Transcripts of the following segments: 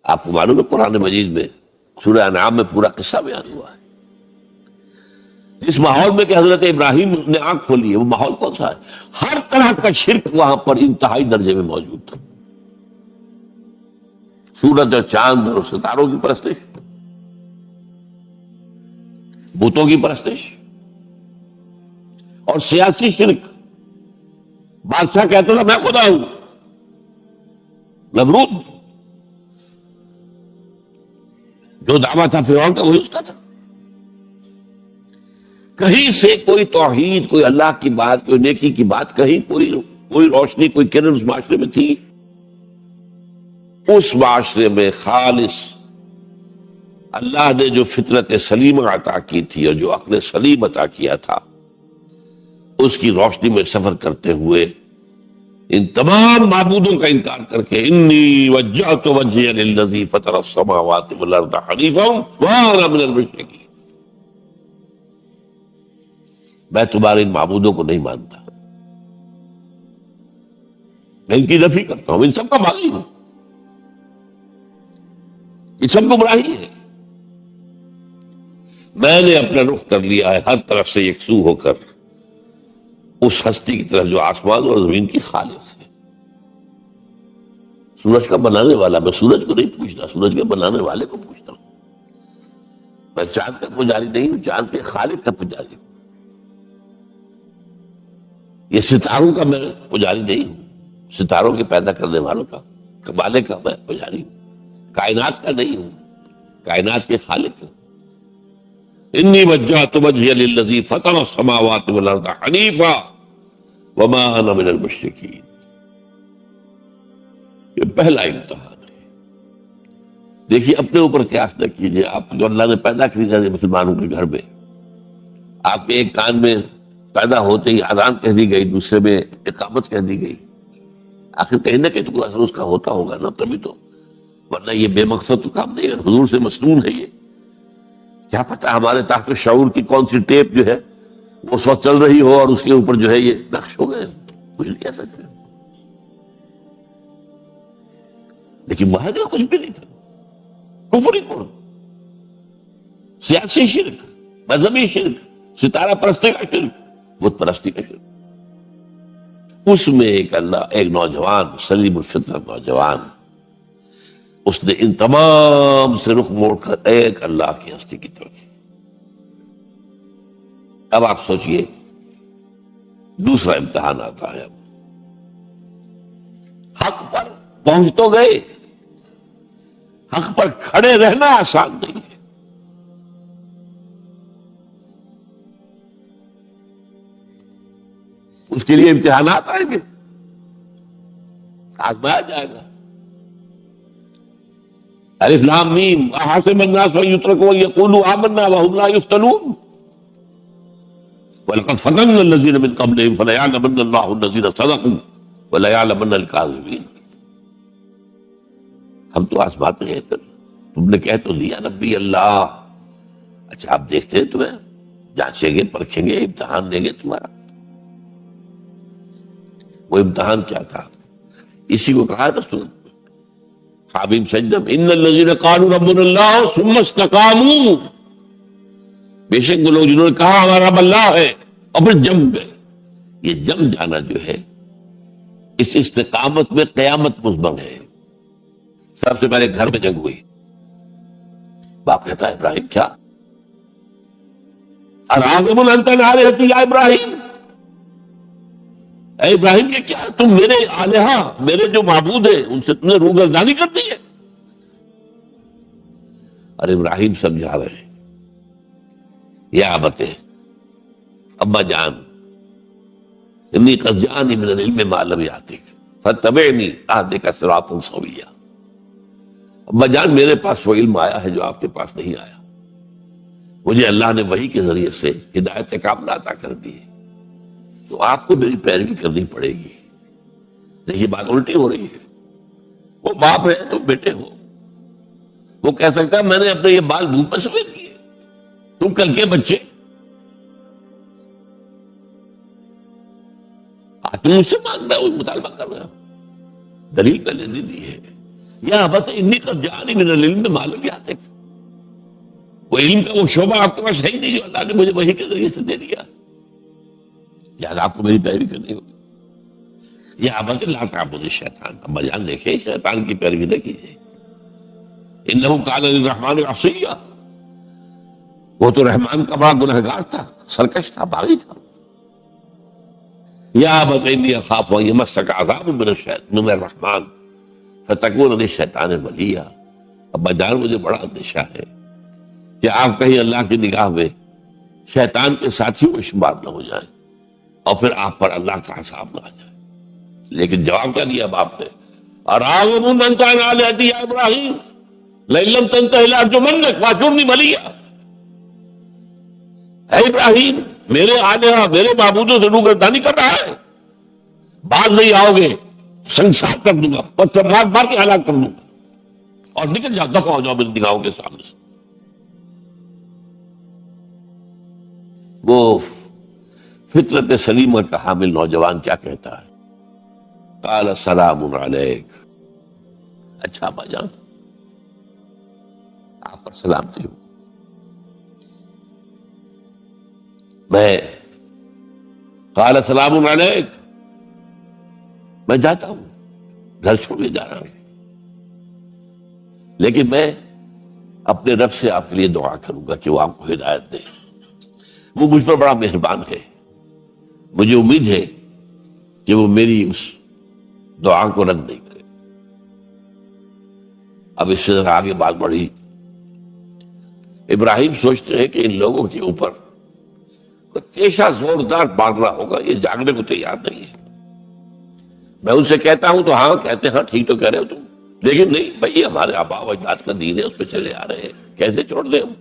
آپ کو معلوم ہے قرآن مجید میں سورہ انعام میں پورا قصہ بیان ہوا ہے. جس ماحول میں کہ حضرت ابراہیم نے آنکھ کھولی ہے وہ ماحول کون سا ہے؟ ہر طرح کا شرک وہاں پر انتہائی درجے میں موجود تھا. سورج اور چاند اور ستاروں کی پرستش، بتوں کی پرستش اور سیاسی شرک. بادشاہ کہتا تھا میں خدا ہوں. نمرود جو دعویٰ تھا فرعون کا وہی اس کا تھا. کہیں سے کوئی توحید، کوئی اللہ کی بات، کوئی نیکی کی بات، کہیں کوئی روشنی، کوئی کرن اس معاشرے میں تھی؟ اس معاشرے میں خالص اللہ نے جو فطرت سلیمہ عطا کی تھی اور جو عقل سلیم عطا کیا تھا، اس کی روشنی میں سفر کرتے ہوئے ان تمام معبودوں کا انکار کر کے انی وجہت وجہی للذی فطر السماوات والارض حنیفا وانا من المشرکین، میں تمہارے ان معبودوں کو نہیں مانتا، میں ان کی نفی کرتا ہوں، ان سب کا باغی ہوں، یہ سب گمراہی ہے. میں نے اپنا رخ کر لیا ہے ہر طرف سے یکسو ہو کر اس ہستی کی طرف جو آسمان اور زمین کی خالق ہے. سورج کا بنانے والا، میں سورج کو نہیں پوچھتا، سورج کے بنانے والے کو پوچھتا ہوں. میں چاند کا پجاری نہیں ہوں، چاند کے خالق کا پجاری ہوں. یہ ستاروں کا میں پجاری نہیں ہوں، ستاروں کے پیدا کرنے والوں کا، کمالے کا میں پجاری ہوں. کائنات کا نہیں ہوں، کائنات کے خالق ہوں. انی وجہت وجہی للذی فطر السماوات والارض حنیفا وما انا من المشرکین. یہ پہلا امتحان ہے. دیکھیے اپنے اوپر قیاس نہ کیجیے. آپ جو اللہ نے پیدا کیا مسلمانوں کے گھر میں، آپ کے ایک کان میں پیدا ہوتے ہی اذان کہہ دی گئی، دوسرے میں اقامت کہہ دی گئی. آخر کہیں نہ کہیں تو کوئی اثر اس کا ہوتا ہوگا نا، تبھی تو، ورنہ یہ بے مقصد تو کام نہیں ہے. حضور سے مسنون ہے یہ. کیا پتہ ہمارے تحت شعور کی کون سی ٹیپ جو ہے وہ اس وقت چل رہی ہو اور اس کے اوپر جو ہے یہ نقش ہو گئے، کچھ نہیں کہہ سکتے. لیکن وہاں جو کچھ بھی نہیں تھا. کفری کون، سیاسی شرک، مذہبی شرک، ستارہ پرستی کا شرک، بت پرستی کا شرک. اس میں ایک نوجوان، سلیم الفطرت نوجوان، اس نے ان تمام سے رخ موڑ کر ایک اللہ کی ہستی کی طرف. اب آپ سوچئے دوسرا امتحان آتا ہے. اب حق پر پہنچ تو گئے، حق پر کھڑے رہنا آسان نہیں ہے. اس کے لیے امتحانات آئیں گے، آزمایا جائے گا. الف لام میم احسب الناس ان يتركوا ان يقولوا آمنا وهم لا يفتنون ولقد فتنا الذين من قبلهم فليعلمن الله الذين صدقوا وليعلمن الكاذبين. ہم تو آزماتے ہیں، تم نے کہہ تو دیا نبی اللہ. اچھا آپ دیکھتے ہیں، تمہیں جانچیں گے، پرکھیں گے، امتحان دیں گے تمہارا. وہ امتحان کیا تھا؟ اسی کو کہا تھا سورۃ حامیم سجدم ان الذین قالوا ربنا اللہ ثم استقاموا. بے شک وہ لوگ جنہوں نے کہا ہمارا رب اللہ ہے اور پھر جم گئے. یہ جم جانا جو ہے اس استقامت میں قیامت مضمن ہے. سب سے پہلے گھر میں جنگ ہوئی. باپ کہتا ہے ابراہیم کیا اراغب انت عن آلہتی یا ابراہیم، اے ابراہیم یہ کیا تم میرے آلہہ، میرے جو معبود ہیں ان سے تم نے روگردانی کر دی ہے. اور ابراہیم سمجھا رہے ہیں یا ابت، ابا جان انی قد جاءنی من العلم ما لم یأتک فاتبعنی اہدک صراطا سویا. ابا جان میرے پاس وہ علم آیا ہے جو آپ کے پاس نہیں آیا. مجھے اللہ نے وحی کے ذریعے سے ہدایت کاملہ عطا کر دی ہے، تو آپ کو میری پیروی کرنی پڑے گی. دیکھیے بات الٹی ہو رہی ہے. وہ باپ ہے، تم بیٹے ہو. وہ کہہ سکتا ہے میں نے اپنے یہ بال دھوپ میں سفید کیے، تم کل کے بچے. تم مجھ سے مانگ رہے ہو، مطالبہ کر رہے ہو. دلیل پہلے دی ہے. یا ابت انی قد جاءنی من العلم ما لم یأتک، وہ علم کا وہ شعبہ آپ کے پاس ہے ہی نہیں جو اللہ نے مجھے وحی کے ذریعے سے دے دیا، لہٰذا آپ کو میری پیروی کرنی ہوگی۔ یا ابت لا تعبد الشیطان، ابا جان دیکھیں شیطان کی پیروی نہ کیجیے، انہ کان للرحمن عصیا، وہ تو رحمان کا بڑا گنہگار تھا، سرکش تھا، باغی تھا۔ یا ابت انی اخاف ان یمسک عذاب من الرحمن فتکون للشیطان ولیا، ابا جان مجھے بڑا اندیشہ ہے کہ آپ کہیں اللہ کی نگاہ میں شیطان کے ساتھی میں شمار نہ ہو جائیں اور پھر آپ پر اللہ کا عذاب نہ آ جائے۔ لیکن جواب کیا دیا باپ نے؟ اراغب انت عن آلہتی یا ابراہیم لئن لم تنتہ لارجمنک واہجرنی ملیا، اے ابراہیم میرے آلہہ میرے معبودوں سے روگردانی کر رہا ہے، باز نہیں آؤ گے سنسار کر دوں گا، پتھر مار مار کے ہلاک کر دوں گا، اور نکل جاؤ، دفع ہو جاؤ میری نگاہوں کے سامنے سے۔ وہ فطرت سلیمہ کا حامل نوجوان کیا کہتا ہے؟ قال سلام علیک، اچھا ابا جان آپ پر سلامتی ہو، میں قال سلام علیک، میں جاتا ہوں، گھر چھوڑ کے جا رہا ہوں، لیکن میں اپنے رب سے آپ کے لیے دعا کروں گا کہ وہ آپ کو ہدایت دے، وہ مجھ پر بڑا مہربان ہے، مجھے امید ہے کہ وہ میری اس دعا کو رد نہیں کرے۔ اب اس سے آگے بات بڑھی، ابراہیم سوچتے ہیں کہ ان لوگوں کے اوپر کوئی تیشہ زوردار مارنا ہوگا، یہ جاگنے کو تیار نہیں ہے۔ میں ان سے کہتا ہوں تو ہاں کہتے ہیں، ہاں ٹھیک تو کہہ رہے ہو تم، لیکن نہیں بھائی ہمارے آباء و اجداد کا دین ہے، اس پہ چلے آ رہے ہیں، کیسے چھوڑ دیں ہم؟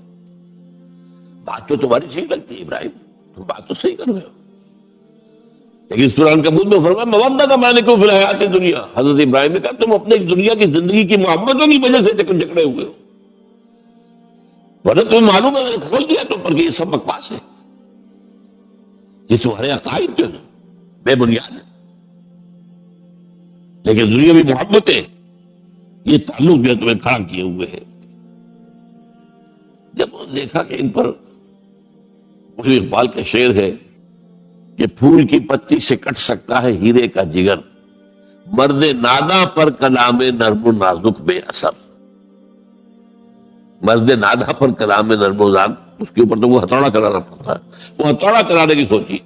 بات تو تمہاری ٹھیک لگتی ہے ابراہیم، تم بات تو صحیح کر رہے ہو، لیکن سورہ عنکبوت میں فرمایا مودۃ بینکم فی الحیاۃ الدنیا، حضرت ابراہیم نے کہا تم اپنے دنیا کی زندگی کی محبتوں کی وجہ سے جکڑے ہوئے ہو، ورنہ تمہیں معلوم ہے میں نے کھول دیا تم پر کہ یہ سب بکواس ہے، یہ تمہارے عقائد جو ہے بے بنیاد ہے، لیکن دنیاوی محبتیں یہ تعلق جو ہے تمہیں کھڑا کیے ہوئے ہیں۔ جب انہوں نے دیکھا کہ ان پر، مجھے اقبال کا شعر ہے کہ پھول کی پتی سے کٹ سکتا ہے ہیرے کا جگر، مرد ناداں پر کلام نرم و نازک بے اثر، مرد ناداں پر کلام نرم و نازک، اس کے اوپر تو وہ ہتھوڑا چلانا پڑتا ہے، وہ ہتھوڑا چلانے کی سوچی۔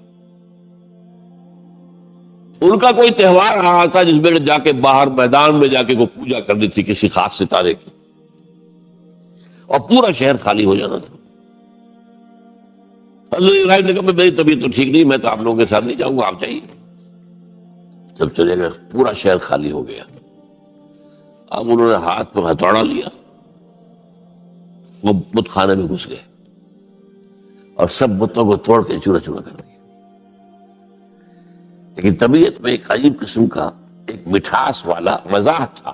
ان کا کوئی تہوار آیا تھا جس میں جا کے باہر میدان میں جا کے کوئی پوجا کرنی تھی کسی خاص ستارے کی، اور پورا شہر خالی ہو جانا تھا۔ حضرت ابراہیم نے کہا میری طبیعت تو ٹھیک نہیں، میں تو آپ لوگوں کے ساتھ نہیں جاؤں گا، آپ جائیے۔ جب چلے گئے پورا شہر خالی ہو گیا۔ اب انہوں نے ہاتھ میں ہتھوڑا لیا، وہ بت خانے میں گھس گئے اور سب بتوں کو توڑ کے چورا چورا کر دیا۔ لیکن طبیعت میں ایک عجیب قسم کا ایک مٹھاس والا مزاح تھا،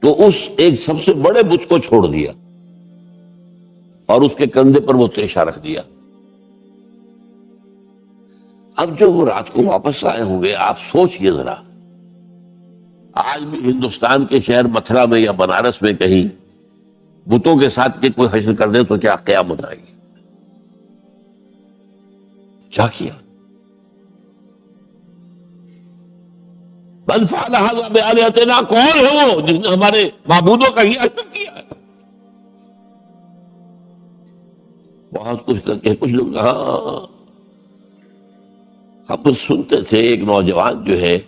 تو اس ایک سب سے بڑے بت کو چھوڑ دیا اور اس کے کندھے پر وہ تیشہ رکھ دیا۔ اب جو وہ رات کو واپس آئے ہوں گے، آپ سوچئے ذرا، آج بھی ہندوستان کے شہر متھرا میں یا بنارس میں کہیں بتوں کے ساتھ کے کوئی حشر کر دے تو کیا قیامت آئے گی؟ کیا کیا؟ بل فعل ھذا بآلہتنا، کون ہے وہ جس نے ہمارے معبودوں کا یہ حشر کیا ہے؟ بہت کچھ کر کے کچھ لوگ ہاں ہم سنتے تھے، ایک نوجوان جو ہے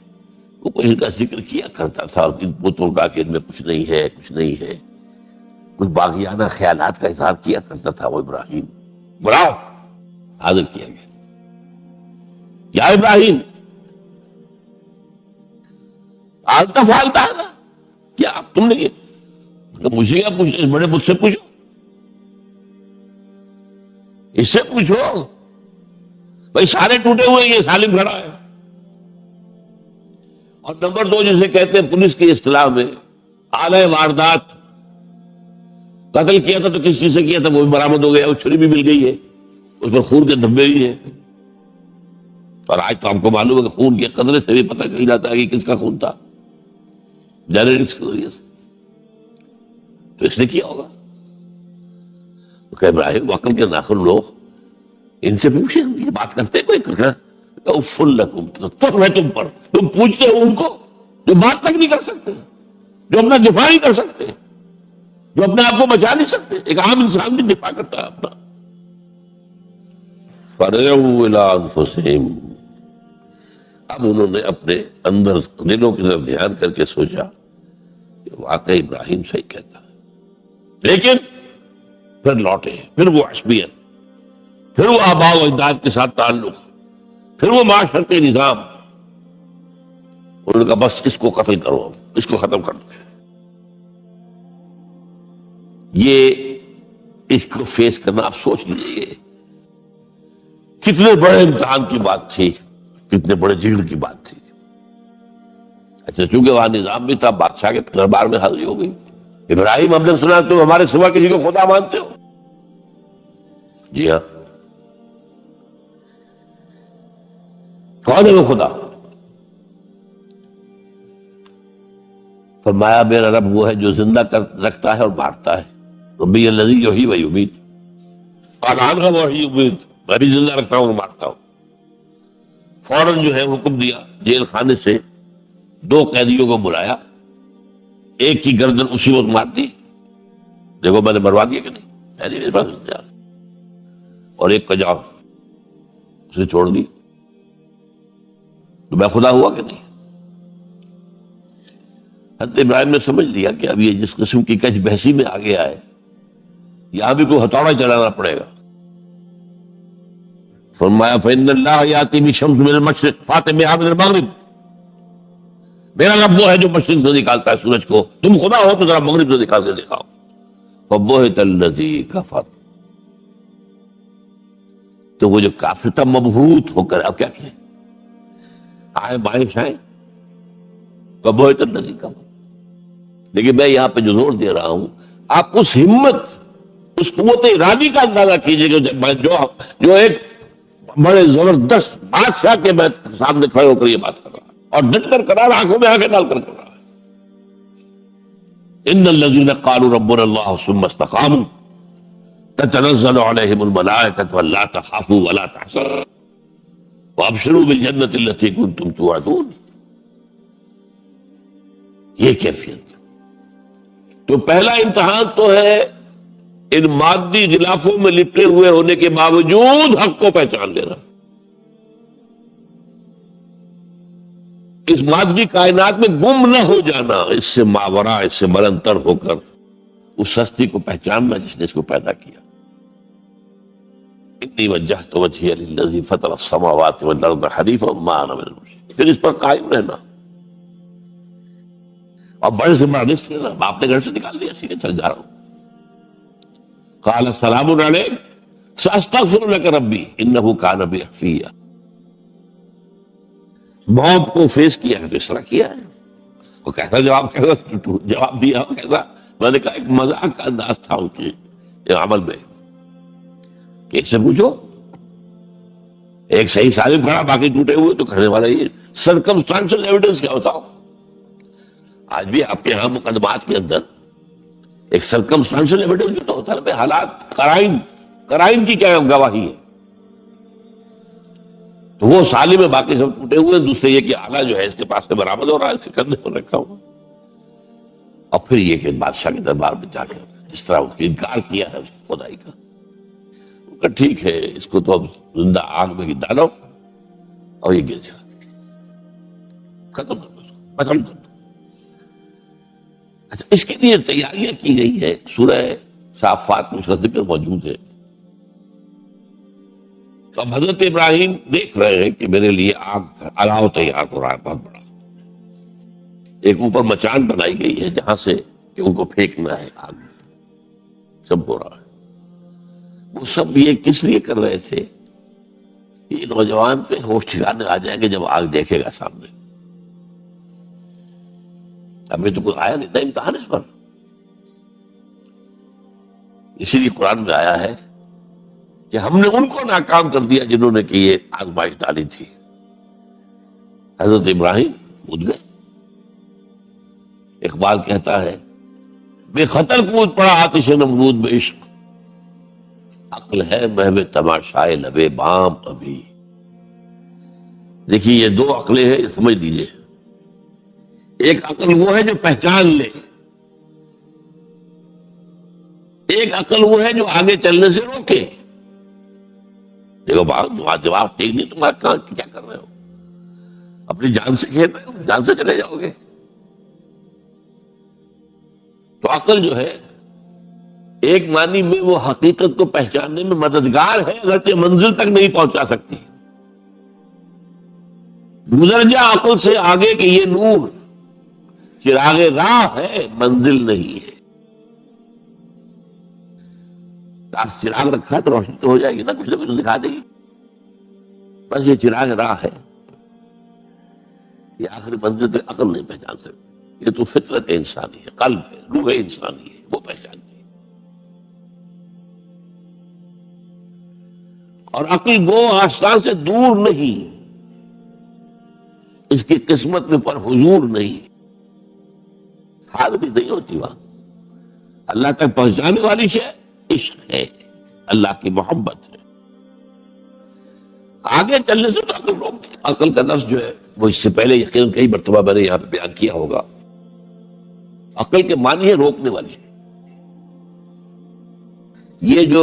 وہ کوئی ان کا ذکر کیا کرتا تھا ان بتوں کا کہ ان میں کچھ نہیں ہے، کچھ نہیں ہے، کچھ باغیانہ خیالات کا اظہار کیا کرتا تھا وہ ابراہیم۔ بلاؤ، حاضر کیا گیا، یا ابراہیم آلتا فالتا ہے نا، کیا تم نے یہ مجھے کیا پوچھو، اس بڑے بت سے پوچھو، اس سے پوچھو، بھائی سارے ٹوٹے ہوئے یہ سالم کھڑا ہے۔ اور نمبر 2 جسے کہتے ہیں پولیس کی اصطلاح میں آلہ واردات، قتل کیا تھا تو کس چیز سے کیا تھا وہ بھی برآمد ہو گیا، وہ چھری بھی مل گئی ہے، اس پر خون کے دھبے بھی ہیں، اور آج تو ہم کو معلوم ہے کہ خون کے قطرے سے بھی پتہ چل جاتا ہے کہ کس کا خون تھا۔ جنریٹکس کے ذریعے سے، تو اس نے کیا ہوگا. تو کہ ابراہیم عقل کے ناخن لوگ ان سے پوچھیں، یہ بات کرتے کوئی افل لکم، تو ہے تم پر، تم پوچھتے ہو ان کو جو بات تک نہیں کر سکتے، جو اپنا دفاع نہیں کر سکتے، جو اپنے آپ کو بچا نہیں سکتے. ایک عام انسان بھی دفاع کرتا ہے اپنا. فَرَجَعُوا إِلَىٰ أَنفُسِهِمْ، اب انہوں نے اپنے اندر دلوں کی طرف دھیان کر کے سوچا کہ واقعی ابراہیم صحیح کہتا ہے. لیکن پھر لوٹے، پھر وہ عصبیت، پھر وہ آباء و اجداد کے ساتھ تعلق، پھر وہ معاشرتی نظام. انہوں نے کہا بس اس کو قتل کرو، اس کو ختم کر دو. یہ اس کو فیس کرنا، آپ سوچ لیجیے کتنے بڑے امتحان کی بات تھی، کتنے بڑے جھگڑ کی بات تھی. اچھا چونکہ وہاں نظام بھی تھا، بادشاہ کے دربار میں حاضری ہو گئی. ابراہیم ہم نے سنا تم ہمارے سوا کسی کو خدا مانتے ہو؟ جی ہاں. کون ہے وہ خدا؟ فرمایا میرا رب وہ ہے جو زندہ رکھتا ہے اور مارتا ہے. ربی الذی یحیی و یمیت، قال عنہ وحی یمیت، میں بھی زندہ رکھتا ہوں اور مارتا ہوں. فوراً جو ہے حکم دیا، جیل خانے سے 2 قیدیوں کو بلایا، ایک کی گردن اسی وقت مار دی، دیکھو میں نے مروا دیا کہ نہیں، میں نہیں، میرے پاس اختیار. اور ایک کا جاؤ اسے چھوڑ دی. تو میں خدا ہوا کہ نہیں؟ حضرت ابراہیم نے سمجھ لیا کہ اب یہ جس قسم کی کچھ بحثی میں آگے آئے، یہاں بھی کوئی ہتھوڑا چلانا پڑے گا. فرمایا فإن اللہ یاتی بالشمس من المشرق فأت بہا من المغرب، میرا رب وہ ہے جو مشرق سے نکالتا ہے سورج کو، تم خدا ہو تو ذرا مغرب سے نکال کے دکھاؤ. فبہت الذی کفر، تو وہ جو کافر تھا مبہوت ہو کر اب کیا کہیں، آئے بائیں شائیں. فبہت الذی کفر. لیکن میں یہاں پہ جو زور دے رہا ہوں، آپ اس ہمت، اس قوت ارادی کا اندازہ کیجئے کہ جو ایک بڑے زبردست بادشاہ کے سامنے کھڑے ہو کر یہ بات کر رہا ہے، اور ڈٹ کر کرا رہا، آنکھوں میں آنکھیں ڈال کر کر رہا ہے. ان الذین قالوا ربنا اللہ ثم استقاموا تتنزل علیہم الملائکۃ الا تخافوا ولا تحزنوا وابشروا بالجنۃ التي کنتم توعدون. یہ کیفیت. تو پہلا امتحان تو ہے ان مادی غلافوں میں لپٹے ہوئے ہونے کے باوجود حق کو پہچان لینا. اس مادی کائنات میں گم نہ ہو جانا، اس سے ماورا، اس سے بلندتر ہو کر اس ہستی کو پہچاننا جس نے اس کو پیدا کیا. انی وجہت وجہی للذی فطر السماوات والارض حنیفا وما انا من المشرکین. پھر اس پر قائم رہنا، اور بڑے سے بڑا رزق لینا. باپ نے گھر سے نکال دیا، ٹھیک ہے چل جا رہا ہوں. قال السلام علیکم ساستغفر لک ربی انہ کان بی حفیہ. موت کو فیس کیا ہے تو اس طرح کیا ہے. وہ کیسا جواب دیا، کیسا، میں نے کہا ایک مذاق کا انداز تھا ان کے عمل میں کہ اس سے پوچھو ایک صحیح سالم کھڑا باقی ٹوٹے ہوئے، تو کہنے والا یہ سرکمسٹانشل ایویڈنس کیا ہوتا ہو. آج بھی آپ کے ہاں مقدمات کے اندر ایک سرکمسٹانشل ایویڈنس جو ہوتا ہے نا، حالات، قرائن کی کیا گواہی ہے. تو وہ سالم میں باقی سب ٹوٹے ہوئے. دوسرے یہ کہ آلہ جو ہے اس کے پاس سے برآمد ہو رہا ہے، اس کے کندھے پر رکھا ہوا. اور پھر یہ کہ بادشاہ کے دربار میں جا کر جس طرح اس نے انکار کیا ہے اس کی خدائی کا، کہ ٹھیک ہے اس کو تو اب زندہ آگ میں ہی ڈالو اور یہ گر جائے، ختم کر دو، اس کو ختم کر دو. اچھا، اس کے لیے تیاریاں کی گئی ہے. سورہ صافات میں اس کا ذکر موجود ہے. اب حضرت ابراہیم دیکھ رہے ہیں کہ میرے لیے آگ الاؤ تیار ہو رہا ہے بہت بڑا. ایک اوپر مچان بنائی گئی ہے جہاں سے کہ ان کو پھینکنا ہے آگ میں. سب ہو رہا ہے. وہ سب یہ کس لیے کر رہے تھے؟ یہ نوجوان پہ ہوش ٹھکانے آ جائیں گے جب آگ دیکھے گا سامنے. ابھی تو کوئی آیا نہیں تھا امتحان اس پر. اسی لیے قرآن میں آیا ہے کہ ہم نے ان کو ناکام کر دیا جنہوں نے کہ یہ آزمائش ڈالی تھی. حضرت ابراہیم کود گئے. اقبال کہتا ہے بے خطر کود پڑا آتش نمرود بے عشق، عقل ہے محو تماشائے لبے بام ابھی۔ دیکھیے یہ دو عقلیں ہیں، یہ سمجھ لیجیے۔ ایک عقل وہ ہے جو پہچان لے، ایک عقل وہ ہے جو آگے چلنے سے روکے۔ دیکھو تمہارا دماغ ٹھیک نہیں، تمہارا کہاں کیا کر رہے ہو، اپنی جان سے کھیل رہے ہو، جان سے چلے جاؤ گے۔ تو عقل جو ہے ایک معنی میں وہ حقیقت کو پہچاننے میں مددگار ہے، اگرچہ منزل تک نہیں پہنچا سکتی۔ گزر جا عقل سے آگے کہ یہ نور چراغ راہ ہے، منزل نہیں ہے۔ پاس چراغ رکھا ہے تو روشنی تو ہو جائے گی نا، کچھ نہ کچھ دکھا دے گی، بس یہ چراغ راہ ہے، یہ آخری منزل تک عقل نہیں پہچان سکتی۔ یہ تو فطرت انسانی ہے، قلب ہے، روح انسانی ہے، وہ پہچانتی ہے۔ اور عقل گو آستان سے دور نہیں، اس کی قسمت میں پر حضور نہیں، حاضری نہیں ہوتی وہاں۔ اللہ تک پہنچانے والی شے عشق ہے، اللہ کی محبت ہے۔ آگے چلنے سے تو عقل روکتی۔ عقل کا لفظ جو ہے وہ اس سے پہلے یقیناً کئی مرتبہ میں نے یہاں پہ بیان کیا ہوگا۔ عقل کے معنی ہے روکنے والی۔ یہ جو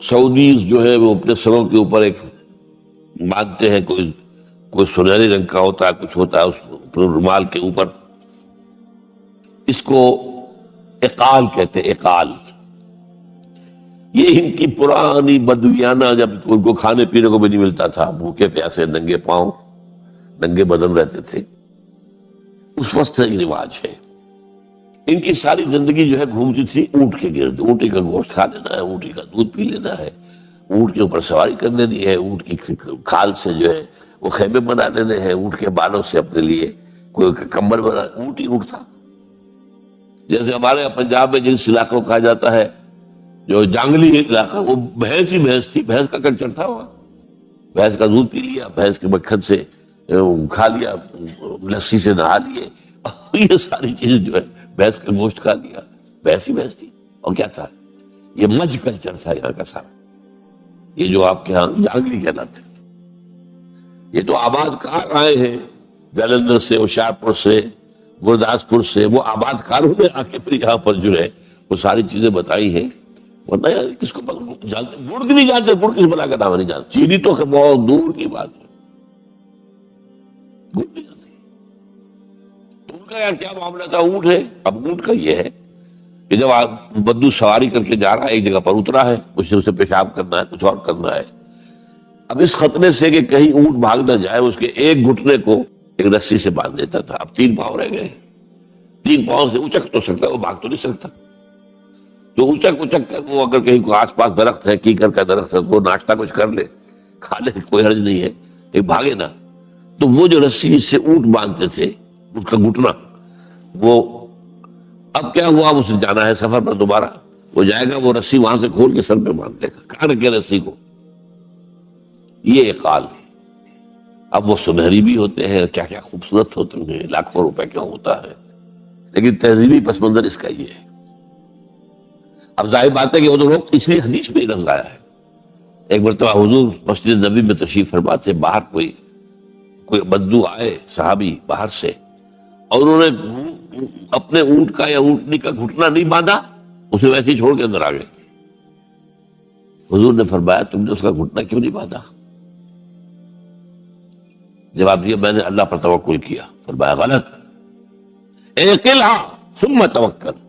سعودیز جو ہے وہ اپنے سروں کے اوپر ایک باندھتے ہیں، کوئی سنہری رنگ کا ہوتا ہے، کچھ ہوتا ہے اس رومال کے اوپر، اس کو اقال کہتے ہیں، اقال۔ یہ ان کی پرانی بدویانہ، جب ان کو کھانے پینے کو بھی نہیں ملتا تھا، بھوکے پیاسے ننگے پاؤں ننگے بدن رہتے تھے، اس وقت ایک رواج ہے۔ ان کی ساری زندگی جو ہے گھومتی تھی اونٹ کے گرد، اونٹی کا گوشت کھا لینا ہے، اونٹی کا دودھ پی لینا ہے، اونٹ کے اوپر سواری کر لینی ہے، اونٹ کی کھال سے جو ہے وہ خیمے بنا لینے ہیں، اونٹ کے بالوں سے اپنے لیے کوئی کمبل بنا، اونٹ ہی اونٹ تھا۔ جیسے ہمارے یہاں پنجاب میں جس علاقوں کو کہا جاتا ہے جو جانگلی علاقہ، وہ بھینس ہی بھینس تھی، بھینس کا کلچر تھا وہاں، بھینس کا دودھ پی لیا، بھینس کے مکھن سے کھا لیا، لسی سے نہا لیے، یہ ساری چیزیں جو ہے بھینس کا گوشت کھا لیا، بھینس ہی بھینس تھی۔ اور کیا تھا؟ یہ مج کلچر تھا یہاں کا سارا، یہ جو آپ کے ہاں جانگلی کہلاتے ہیں۔ یہ تو آباد کار آئے ہیں جلندھر سے، ہوشیارپور سے، گرداسپور سے، وہ آباد کاروں نے آ کے پھر یہاں پر جو ہے وہ ساری چیزیں بتائی ہیں۔ ورنہ یار کس کو جانتے، گڑ کی نہیں جانتے، گڑ کس بلا کا نام نہیں جانتے، چینی تو بہت دور کی بات ہے، گڑ نہیں جانتے۔ تو ان کا یار کیا معاملہ تھا؟ اونٹ ہے۔ اب اونٹ کا یہ ہے کہ جب آپ بدو سواری کر کے جا رہا ہے، ایک جگہ پر اترا ہے، اسے پیشاب کرنا ہے، کچھ اور کرنا ہے، اب اس خطرے سے کہ کہیں اونٹ بھاگ نہ جائے، اس کے ایک گھٹنے کو ایک رسی سے باندھ دیتا تھا۔ اب 3 پاؤں رہ گئے، 3 پاؤں سے اچک تو سکتا ہے، وہ بھاگ تو نہیں سکتا۔ تو اچک کر وہ اگر کہیں آس پاس درخت ہے، کیکر کا درخت ہے، وہ ناشتہ کچھ کر لے، کھا لے، کوئی حرج نہیں ہے، ایک بھاگے نا۔ تو وہ جو رسی سے اونٹ باندھتے تھے، اس کا گھٹنا، وہ اب کیا ہوا، اسے جانا ہے سفر پر دوبارہ، وہ جائے گا، وہ رسی وہاں سے کھول کے سر پہ باندھ دے گا، کھا کے رسی کو۔ یہ اقال ہے۔ اب وہ سنہری بھی ہوتے ہیں، کیا کیا خوبصورت ہوتے ہیں، لاکھوں روپے کا ہوتا ہے، لیکن تہذیبی پس منظر اس کا یہ ہے۔ اب ظاہر بات ہے کہ وہ تو لوگ اس لیے حدیث میں ہی لفظ آیا ہے۔ ایک مرتبہ حضور مسجد نبی میں تشریف فرما تھے، باہر کوئی بدو آئے صحابی باہر سے، اور انہوں نے اپنے اونٹ کا یا اونٹنی کا گھٹنا نہیں باندھا، اسے ویسے ہی چھوڑ کے اندر آ گئے۔ حضور نے فرمایا تم نے اس کا گھٹنا کیوں نہیں باندھا؟ جواب دیا میں نے اللہ پر توکل کیا۔ فرمایا غلط، اعقلھا ثم توکل،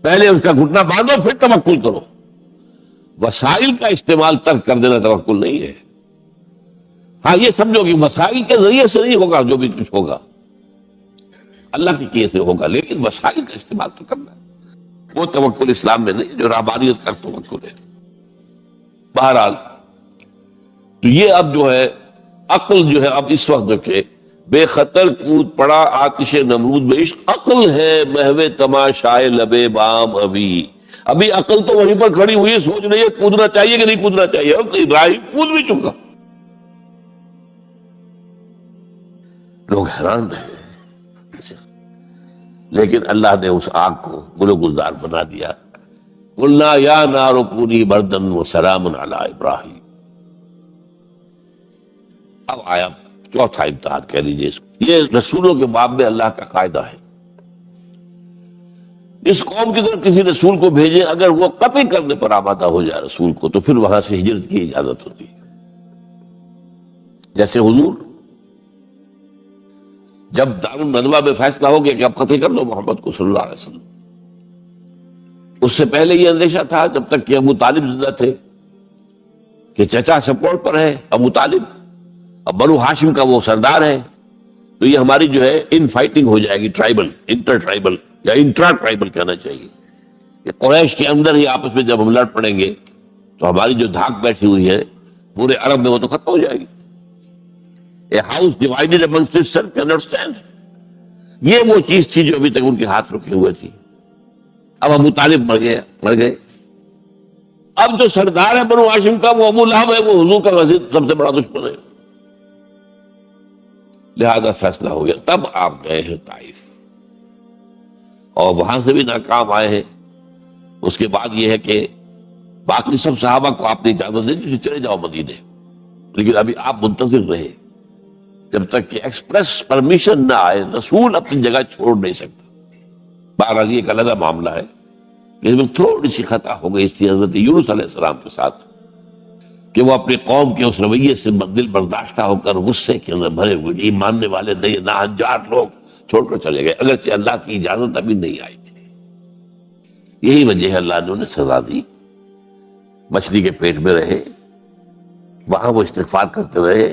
پہلے اس کا گھٹنا باندھو پھر توکل کرو۔ وسائل کا استعمال ترک کر دینا توکل نہیں ہے۔ ہاں یہ سمجھو کہ وسائل کے ذریعے سے نہیں ہوگا، جو بھی کچھ ہوگا اللہ کی کیے سے ہوگا، لیکن وسائل کا استعمال تو کرنا ہے۔ وہ توکل اسلام میں نہیں جو رہبانیت کا توکل ہے۔ بہرحال تو یہ اب جو ہے عقل جو ہے اب اس وقت جو کہ بے خطر کود پڑا آتش نمرود بے عشق، عقل ہے محو تماشائے لبے بام ابھی عقل تو وہیں پر کھڑی ہوئی ہے، سوچ رہی ہے کودنا چاہیے کہ نہیں کودنا چاہیے، اور ابراہیم کود بھی چکا۔ لوگ حیران رہے، لیکن اللہ نے اس آگ کو گل و گلزار بنا دیا. قلنا یا نار کونی بردا وسلام علی ابراہیم. اب آیا چوتھا امتحان کہہ لیجیے اس کو. یہ رسولوں کے باب میں اللہ کا قاعدہ ہے. اس قوم کی طرف کسی رسول کو بھیجے، اگر وہ قتل کرنے پر آمادہ ہو جائے رسول کو، تو پھر وہاں سے ہجرت کی اجازت ہوتی ہے. جیسے حضور جب دار الندوہ میں فیصلہ ہو گیا کہ اب قتل کر دو محمد کو صلی اللہ علیہ وسلم، اس سے پہلے یہ اندیشہ تھا جب تک کہ ابو طالب زندہ تھے کہ چچا سپورٹ پر ہے ابو طالب، اب بنو ہاشم کا وہ سردار ہے، تو یہ ہماری جو ہے ان فائٹنگ ہو جائے گی، ٹرائبل، انٹر ٹرائبل یا انٹرا ٹرائبل کہنا چاہیے، کہ قریش کے اندر ہی آپس میں جب ہم لڑ پڑیں گے تو ہماری جو دھاک بیٹھی ہوئی ہے پورے عرب میں وہ تو ختم ہو جائے گی. A house divided amongst itself cannot stand. یہ وہ چیز تھی جو ابھی تک ان کے ہاتھ رکے ہوئے تھی. اب ابو طالب مر گئے. اب جو سردار ہے بنو ہاشم کا وہ ابو لہب ہے، وہ حضور کا وزیر سب سے بڑا دشمن ہے. لہذا فیصلہ ہو گیا. تب آپ گئے ہیں طائف اور وہاں سے بھی ناکام آئے ہیں. اس کے بعد یہ ہے کہ باقی سب صحابہ کو آپ نے اجازت دے دی چلے جاؤ مدینے، لیکن ابھی آپ منتظر رہے جب تک کہ ایکسپریس پرمیشن نہ آئے. رسول اپنی جگہ چھوڑ نہیں سکتا. بہرحال یہ ایک علیحدہ معاملہ ہے کہ اس میں تھوڑی سی خطا ہو گئی تھی حضرت یونس علیہ السلام کے ساتھ کہ وہ اپنی قوم کے اس رویے سے دل برداشتہ ہو کر غصے کے اندر بھرے ہوئے یہ ماننے والے نہیں ناہنجار لوگ چھوڑ کر چلے گئے، اگرچہ اللہ کی اجازت ابھی نہیں آئی تھی. یہی وجہ ہے اللہ نے انہیں سزا دی. مچھلی کے پیٹ میں رہے، وہاں وہ استغفار کرتے رہے،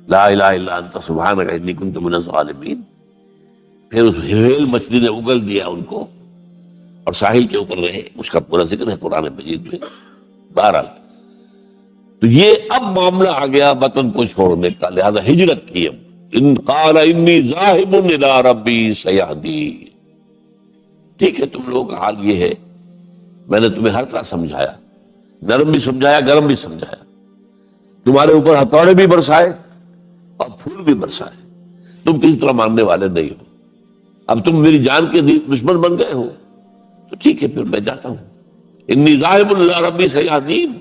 لا الہ الا انت سبحانک انی کنت من الظالمین. پھر اس ہیل مچھلی نے اگل دیا ان کو اور ساحل کے اوپر رہے. اس کا پورا ذکر ہے قرآن مجید میں. بہرحال تو یہ اب معاملہ آ گیا وطن کو چھوڑنے کا، لہذا ہجرت کی. اب ان قال انی ذاہب الی ربی سیہدین. ٹھیک ہے، تم لوگوں کا حال یہ ہے، میں نے تمہیں ہر طرح سمجھایا، نرم بھی سمجھایا، گرم بھی سمجھایا، تمہارے اوپر ہتھوڑے بھی برسائے اور پھول بھی برسائے، تم کسی طرح ماننے والے نہیں ہو. اب تم میری جان کے دشمن بن گئے ہو تو ٹھیک ہے، پھر میں جاتا ہوں. انی ذاہب الی ربی سیہدین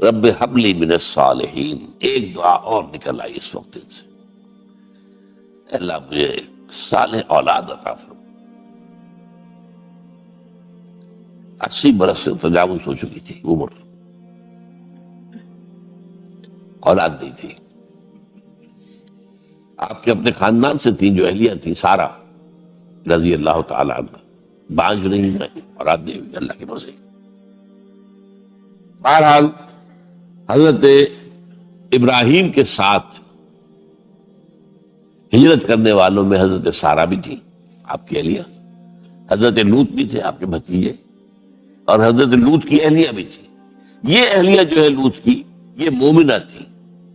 رب ہب لی من الصالحین. ایک دعا اور نکل آئی اس وقت سے، اللہ مجھے صالح اولاد عطا فرما. 80 برس سے تجاوز ہو چکی تھی عمر، اولاد نہیں تھی. آپ کے اپنے خاندان سے تھی جو اہلیہ تھی سارا رضی اللہ تعالی عنہ، بانج نہیں ہے، اولاد نہیں ہوئی، اللہ کی مرضی. بہرحال حضرت ابراہیم کے ساتھ ہجرت کرنے والوں میں حضرت سارا بھی تھی آپ کی اہلیہ، حضرت لوط بھی تھے آپ کے بھتیجے، اور حضرت لوط کی اہلیہ بھی تھی. یہ اہلیہ جو ہے لوط کی یہ مومنہ تھی،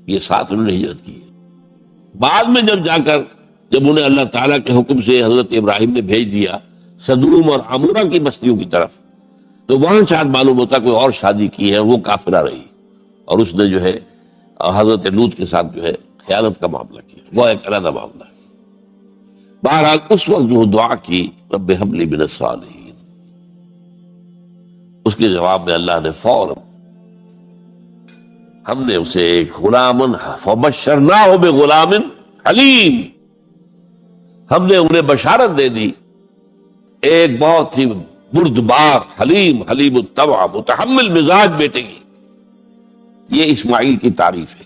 یہ ساتھ انہوں نے ہجرت کی. بعد میں جب انہیں اللہ تعالیٰ کے حکم سے حضرت ابراہیم نے بھیج دیا سدوم اور عمورہ کی بستیوں کی طرف، تو وہاں شاید معلوم ہوتا کوئی اور شادی کی ہے، وہ کافرہ رہی اور اس نے جو ہے حضرت لوط کے ساتھ جو ہے خیانت کا معاملہ کیا. وہ ایک علیحدہ معاملہ ہے. بہرحال اس وقت جو دعا کی رب ہب لی من الصالحین، اس کے جواب میں اللہ نے فوراً ہم نے اسے ایک غلام فبشرناہ بغلام حلیم، ہم نے انہیں بشارت دے دی ایک بہت ہی بردبار حلیم الطبع متحمل مزاج بیٹے کی. یہ اسماعیل کی تعریف ہے.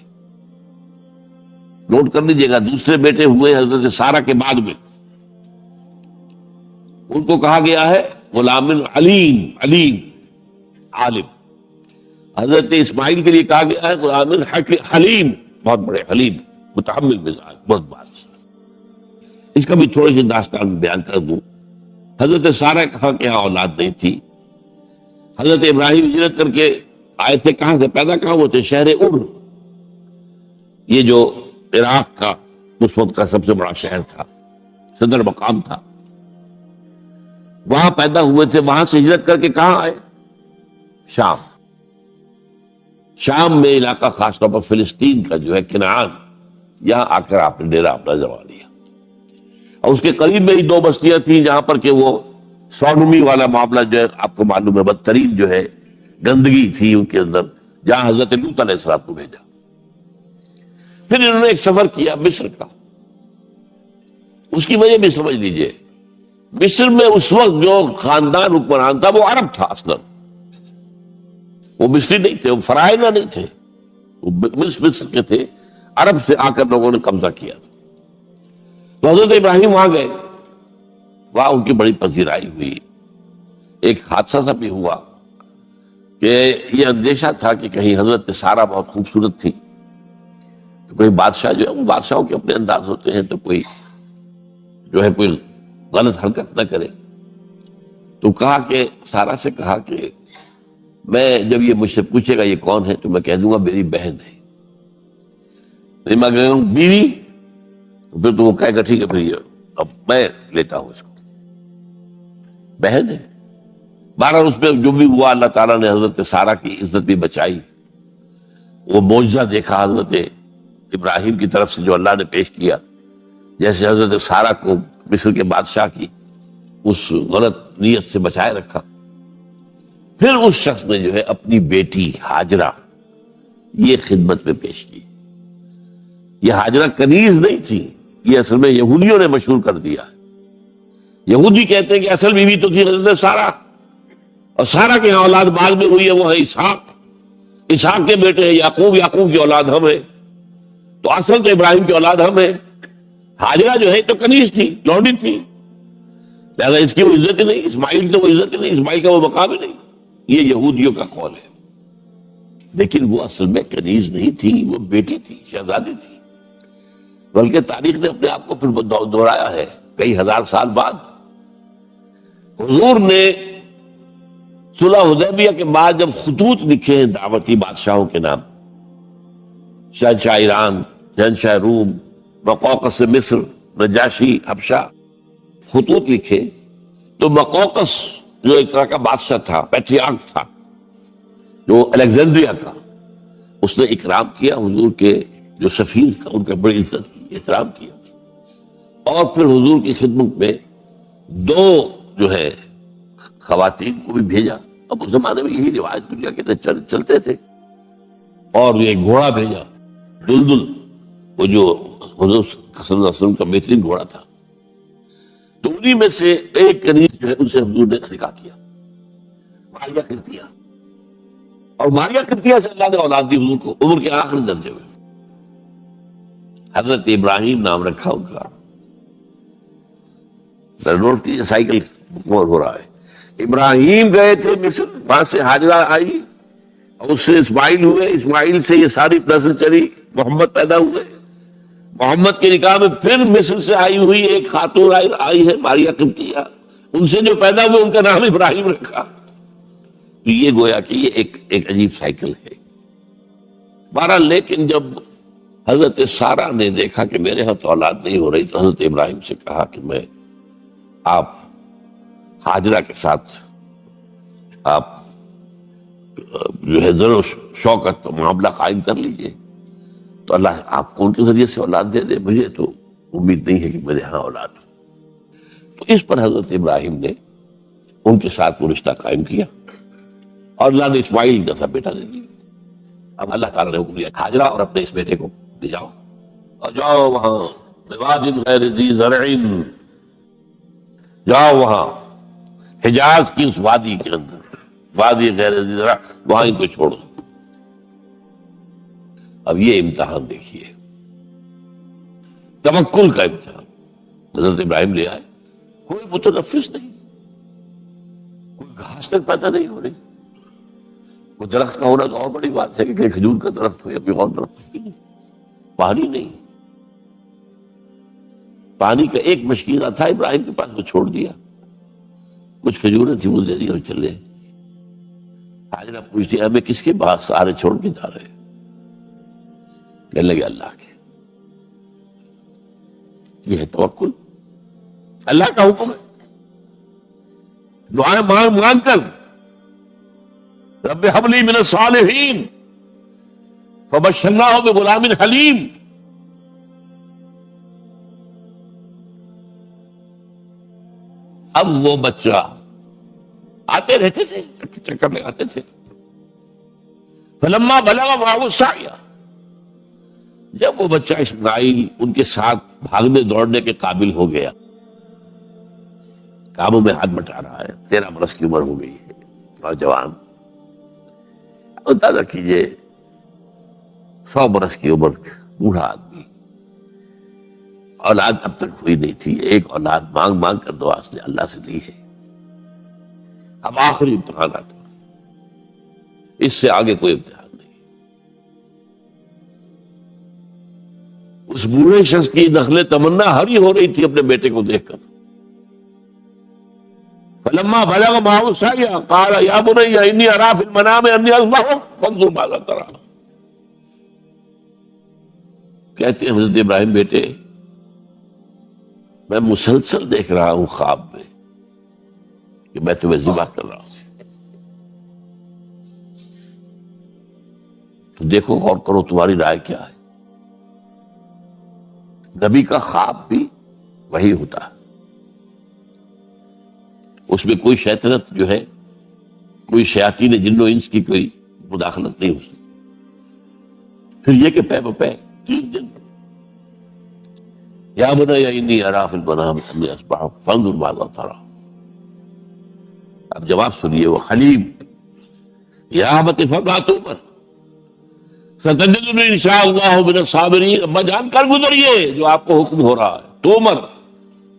نوٹ کر لیجیے گا، دوسرے بیٹے ہوئے حضرت سارہ کے بعد میں، ان کو کہا گیا ہے غلام علیم عالم. حضرت اسماعیل کے لیے کہا گیا ہے غلام حلیم، بہت بڑے حلیم، متحمل مزاج، بہت بات. اس کا بھی تھوڑی سی داستان بیان کر دوں. حضرت سارہ کہا کہ یہاں اولاد نہیں تھی. حضرت ابراہیم ہجرت کر کے آئے تھے، کہاں سے پیدا کہاں ہوئے تھے؟ شہر ار، یہ جو عراق کا اس وقت کا سب سے بڑا شہر تھا، صدر مقام تھا، وہاں پیدا ہوئے تھے. وہاں سے ہجرت کر کے کہاں آئے؟ شام میں علاقہ، خاص طور پر فلسطین کا جو ہے کنعان، یہاں آ کر آپ نے ڈیرا اپنا جما لیا. اور اس کے قریب میں ہی دو بستیاں تھیں جہاں پر کہ وہ سوڈومی والا معاملہ جو ہے آپ کو معلوم ہے، بدترین جو ہے گندگی تھی ان کے اندر، جہاں حضرت لوط علیہ السلام کو بھیجا۔ پھر انہوں نے ایک سفر کیا مصر کا، اس کی وجہ بھی سمجھ لیجئے، مصر میں اس وقت جو خاندان حکمران تھا وہ عرب تھا اصلا، وہ مصری نہیں تھے، وہ فراعنہ نہیں تھے، وہ مصر کے تھے، عرب سے آ کر لوگوں نے قبضہ کیا تھا۔ تو حضرت ابراہیم وہاں گئے، وہاں ان کی بڑی پذیرائی ہوئی۔ ایک حادثہ سا بھی ہوا کہ یہ اندیشہ تھا کہ کہیں حضرت سارہ بہت خوبصورت تھی، تو کوئی بادشاہ جو ہے، وہ بادشاہوں کے اپنے انداز ہوتے ہیں، تو کوئی جو ہے کوئی غلط حرکت نہ کرے۔ تو کہا کہ سارہ سے کہا کہ میں جب یہ مجھ سے پوچھے گا یہ کون ہے تو میں کہہ دوں گا میری بہن ہے، نہیں میں کہوں گا بیوی، تو پھر تو وہ کہے گا ٹھیک ہے پھر یہ اب میں لیتا ہوں اس کو، بہن ہے۔ بہرحال اس میں جو بھی ہوا، اللہ تعالیٰ نے حضرت سارہ کی عزت بھی بچائی۔ وہ معجزہ دیکھا حضرت ابراہیم کی طرف سے جو اللہ نے پیش کیا، جیسے حضرت سارہ کو مصر کے بادشاہ کی اس غلط نیت سے بچائے رکھا۔ پھر اس شخص نے جو ہے اپنی بیٹی ہاجرہ یہ خدمت میں پیش کی۔ یہ ہاجرہ کنیز نہیں تھی، یہ اصل میں یہودیوں نے مشہور کر دیا۔ یہودی کہتے ہیں کہ اصل بیوی تو تھی حضرت سارہ، اور سارہ کے یہاں اولاد بعد میں ہوئی ہے، وہ ہے اسحاق، اسحاق کے بیٹے ہیں یعقوب، یعقوب کی اولاد ہم ہیں، تو اصل تو ابراہیم کی اولاد ہم ہیں۔ ہاجرہ جو ہے تو کنیز تھی، لونڈی تھی، لہذا اس کی وہ عزت ہی نہیں، اسماعیل تو وہ عزت ہی نہیں، اسماعیل کا وہ مقام ہی نہیں۔ یہ یہودیوں کا قول ہے، لیکن وہ اصل میں کنیز نہیں تھی، وہ بیٹی تھی، شہزادی تھی۔ بلکہ تاریخ نے اپنے آپ کو پھر دہرایا ہے کئی ہزار سال بعد۔ حضور نے صلح حدیبیہ کے بعد جب خطوط لکھے ہیں دعوتی بادشاہوں کے نام، شہنشاہ ایران، شہنشاہ روم، مقوقس مصر، نجاشی حبشہ، خطوط لکھے، تو مقوقس جو ایک طرح کا بادشاہ تھا، پیٹریارک تھا، جو الیگزینڈریا کا، اس نے اکرام کیا حضور کے جو سفیر کا، ان کا بڑی عزت کی، احترام کیا، اور پھر حضور کی خدمت میں دو جو ہے خواتین کو بھی بھیجا۔ اب اس زمانے میں یہی روایت دنیا کے چلتے تھے، اور یہ گھوڑا بھیجا دلدل، وہ جو حضور صلی اللہ علیہ وسلم کا بہترین گھوڑا تھا، تو انہی میں سے ایک کنیز جو ہے ان سے حضور نے نکاح کیا، ماریہ قبطیہ، اور ماریہ قبطیہ سے اللہ نے اولاد دی حضور کو عمر کے آخری درجے میں۔ حضرت ابراہیم نام رکھا ان کا۔ نوٹ کیجیے، سائیکل مکمل ہو رہا ہے۔ ابراہیم گئے تھے مصر، وہاں سے ہاجرہ آئی، اور اس سے اسماعیل ہوئے، اسماعیل سے یہ ساری نسل چلی، محمد پیدا ہوئے، محمد کے نکاح میں پھر مصر سے آئی ہوئی ایک خاتون آئی ہے ماریہ قبطیہ، ان سے جو پیدا ہوئے ان کا نام ابراہیم رکھا۔ تو یہ گویا کہ یہ ایک عجیب سائیکل ہے۔ بہرحال لیکن جب حضرت سارہ نے دیکھا کہ میرے ہاں تو اولاد نہیں ہو رہی، تو حضرت ابراہیم سے کہا کہ میں آپ ہاجرہ کے ساتھ آپ جو ہے ذر و شوقت معاملہ قائم کر لیجئے، تو اللہ آپ کو ان کے ذریعے سے اولاد دے دے، مجھے تو امید نہیں ہے کہ میرے ہاں اولاد ہو۔ تو اس پر حضرت ابراہیم نے ان کے ساتھ وہ رشتہ قائم کیا، اور اللہ نے اسماعیل جیسا بیٹا دے دیا۔ اب اللہ تعالیٰ نے حکم دیا ہاجرہ اور اپنے اس بیٹے کو لے جاؤ، اور جاؤ وہاں بواد غیر ذی زرع، جاؤ وہاں حجاز کی اس وادی کے اندر، وادی غیر ذی زرع، وہاں ان کو چھوڑو۔ اب یہ امتحان دیکھیے، توکل کا امتحان۔ حضرت ابراہیم لے آئے، کوئی متنفس نہیں، کوئی گھاس تک پیدا نہیں ہو رہی، کوئی درخت کا ہونا تو اور بڑی بات ہے کہ کہیں کھجور کا درخت ہو یا کوئی اور درخت ہو، پانی نہیں، پانی کا ایک مشکینہ تھا ابراہیم کے پاس، وہ چھوڑ دیا، کچھ کھجوریں تھی وہ دے دی اور چلے۔ حاجرہ پوچھتی ہمیں کس کے پاس سارے چھوڑ کے جا رہے ہیں؟ کہنے لگے اللہ کے۔ یہ ہے توکل، اللہ کا حکم ہے، دعائیں مانگ کر رب ہب لی من الصالحین فبشرناہ بغلام حلیم۔ اب وہ بچہ آتے رہتے تھے، چکر لگاتے تھے. فلما بلغ معه السعی، جب وہ بچہ اسماعیل ان کے ساتھ بھاگنے دوڑنے کے قابل ہو گیا، کاموں میں ہاتھ بٹا رہا ہے، 13 برس کی عمر ہو گئی ہے، نوجوان. اندازہ کیجئے 100 برس کی عمر، بوڑھا آدمی، اولاد اب تک ہوئی نہیں تھی، ایک اولاد مانگ مانگ کر دعا سے اللہ سے لی ہے. اب آخری امتحانات، اس سے آگے کوئی امتحان نہیں. اس بوڑھے شخص کی نخل تمنا ہری ہو رہی تھی اپنے بیٹے کو دیکھ کر. فلما بلغ معه السعی قال یا بنی انی اری فی المنام انی اذبحک فانظر ماذا تری. کہتے ہیں حضرت ابراہیم بیٹے، میں مسلسل دیکھ رہا ہوں خواب میں کہ میں تمہیں ذبح کر رہا ہوں، تو دیکھو غور کرو تمہاری رائے کیا ہے. نبی کا خواب بھی وہی ہوتا ہے، اس میں کوئی شیطنت جو ہے، کوئی شیاطین جن و انس کی کوئی مداخلت نہیں ہو سکتی. پھر یہ کہ پے بپے 3 دن، یا بنی انی اری فی المنام انی اذبحک فانظر ماذا تری. اب جواب سنیے، وہ حلیم، یا ابت افعل ما تؤمر ستجدنی انشاءاللہ من الصابرین. ابا جان کر گزریے جو آپ کو حکم ہو رہا ہے. تومر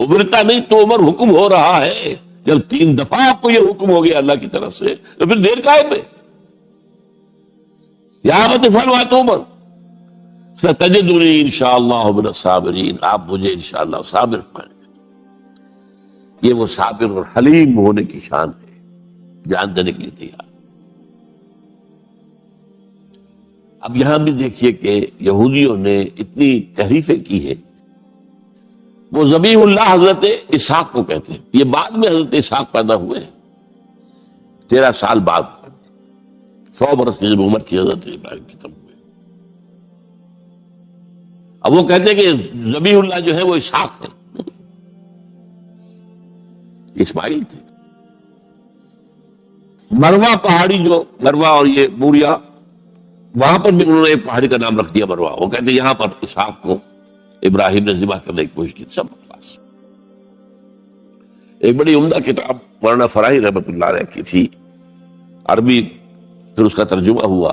ابرتا نہیں، تومر حکم ہو رہا ہے. جب 3 دفعہ آپ کو یہ حکم ہو گیا اللہ کی طرف سے تو پھر دیر کائے میں. یا ابت افعل ما تؤمر ستجدنی انشاءاللہ من الصابرین. آپ مجھے انشاءاللہ صابر پائیں گے. یہ وہ صابر اور حلیم ہونے کی شان ہے، جان دینے کے لیے تیار. اب یہاں بھی دیکھیے کہ یہودیوں نے اتنی تحریفیں کی ہے. وہ ذبیح اللہ حضرت اسحاق کو کہتے ہیں. یہ بعد میں حضرت اسحاق پیدا ہوئے ہیں، 13 سال بعد، 100 برس کی جب عمر کی حضرت ابراہیم کی تب ہوئے. اب وہ کہتے ہیں کہ ذبیح اللہ جو ہے وہ اسحاق ہے، اسماعیل تھے. مروہ پہاڑی، جو مروہ اور یہ موریا، وہاں پر بھی انہوں نے ایک پہاڑی کا نام رکھ دیا مروہ. وہ کہتے ہیں یہاں پر اسحاق کو ابراہیم نے ذبح کرنے کی کوشش کی. سب پاس ایک بڑی عمدہ کتاب مولانا فراہی رحمۃ اللہ علیہ کی تھی، عربی، پھر اس کا ترجمہ ہوا،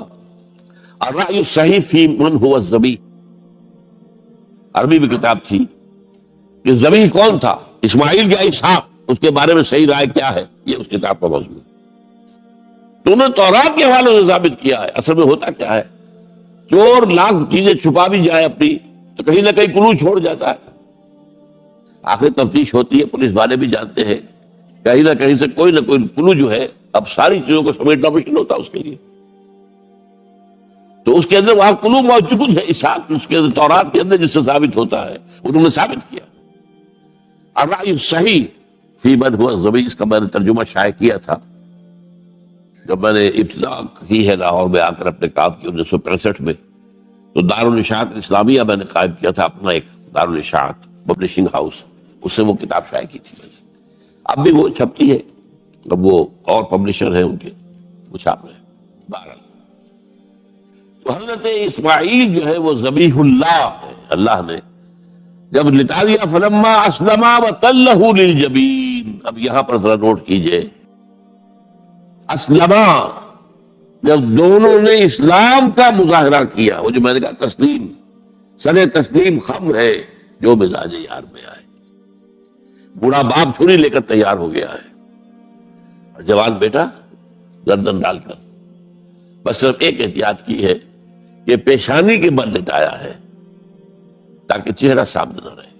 الرأی الصحیح فی من هو الذبیح. عربی میں کتاب تھی کہ ذبیح کون تھا، اسماعیل یا اسحاق، اس کے بارے میں صحیح رائے کیا ہے. یہ اس کتاب کا موضوع ہے. تو انہوں نے تورات کے حوالے سے ثابت کیا ہے. اصل میں ہوتا کیا ہے، چور لاکھ چیزیں چھپا بھی جائے اپنی تو کہیں نہ کہیں کلو چھوڑ جاتا ہے. آخر تفتیش ہوتی ہے، پولیس والے بھی جانتے ہیں کہیں نہ کہیں سے کوئی نہ کوئی کلو جو ہے، اب ساری چیزوں کو سمیٹنا مشکل ہوتا ہے اس کے لیے. تو اس کے اندر وہاں کلو موجود ہے، اسحاق اس کے اندر تورات کے اندر جس سے ثابت ہوتا ہے، انہوں نے ثابت کیا. الرأی الصحیح فی من هو الذبیح، اس کا میں نے ترجمہ شائع کیا تھا جب میں نے ابتدا کی ہے لاہور میں آ کر اپنے کام کی 1965 میں. تو دارالاشاعت اسلامیہ میں نے قائم کیا تھا اپنا ایک دارالاشاعت پبلشنگ ہاؤس، اس سے وہ کتاب شائع کی تھی میں نے. اب بھی وہ چھپتی ہے، اب وہ اور پبلشر ہیں ان کے، وہ چھاپ رہے ہیں. بہرحال تو حضرت اسماعیل جو ہے وہ ذبیح اللہ ہے. اللہ نے جب لٹا دیا، فلما اسلما وتلہ للجبین. اب یہاں پر ذرا نوٹ کیجئے، اسلما، جب دونوں نے اسلام کا مظاہرہ کیا، وہ جو میں نے کہا تسلیم، سر تسلیم خم ہے جو مزاج یار میں آئے. بوڑھا باپ چھری لے کر تیار ہو گیا ہے، اور جوان بیٹا گردن ڈال کر بس صرف ایک احتیاط کی ہے کہ پیشانی کے بل لٹایا ہے تاکہ چہرہ سامنے نہ رہے.